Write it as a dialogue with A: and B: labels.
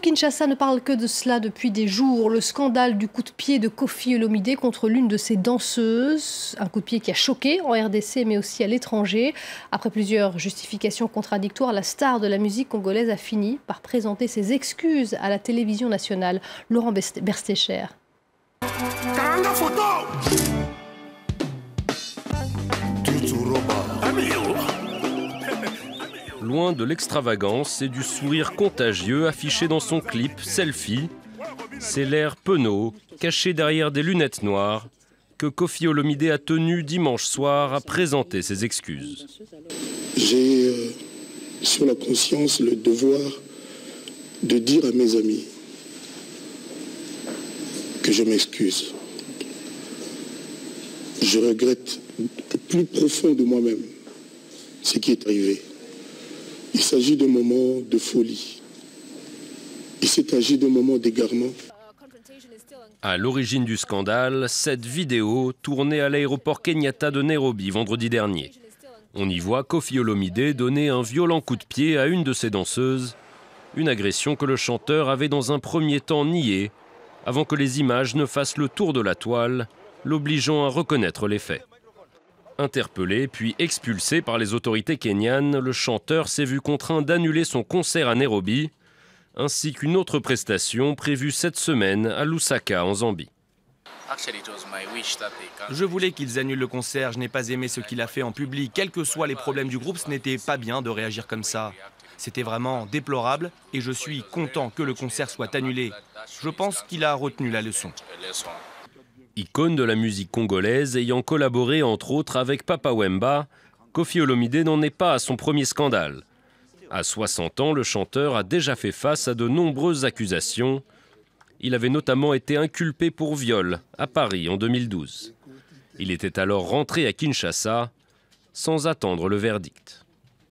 A: Kinshasa ne parle que de cela depuis des jours. Le scandale du coup de pied de Koffi Olomidé contre l'une de ses danseuses. Un coup de pied qui a choqué en RDC mais aussi à l'étranger. Après plusieurs justifications contradictoires, la star de la musique congolaise a fini par présenter ses excuses à la télévision nationale. Laurent Berstécher.
B: Loin de l'extravagance et du sourire contagieux affiché dans son clip Selfie, c'est l'air penaud, caché derrière des lunettes noires, que Koffi Olomidé a tenu dimanche soir à présenter ses excuses.
C: J'ai sur la conscience le devoir de dire à mes amis que je m'excuse. Je regrette le plus profond de moi-même ce qui est arrivé. Il s'agit d'un moment de folie. Il s'est agi d'un moment d'égarement.
B: À l'origine du scandale, cette vidéo tournée à l'aéroport Kenyatta de Nairobi vendredi dernier. On y voit Koffi Olomidé donner un violent coup de pied à une de ses danseuses, une agression que le chanteur avait dans un premier temps niée, avant que les images ne fassent le tour de la toile, l'obligeant à reconnaître les faits. Interpellé puis expulsé par les autorités kenyanes, le chanteur s'est vu contraint d'annuler son concert à Nairobi, ainsi qu'une autre prestation prévue cette semaine à Lusaka en Zambie.
D: Je voulais qu'ils annulent le concert, je n'ai pas aimé ce qu'il a fait en public. Quels que soient les problèmes du groupe, ce n'était pas bien de réagir comme ça. C'était vraiment déplorable et je suis content que le concert soit annulé. Je pense qu'il a retenu la leçon.
B: Icône de la musique congolaise ayant collaboré entre autres avec Papa Wemba, Koffi Olomidé n'en est pas à son premier scandale. À 60 ans, le chanteur a déjà fait face à de nombreuses accusations. Il avait notamment été inculpé pour viol à Paris en 2012. Il était alors rentré à Kinshasa sans attendre le verdict.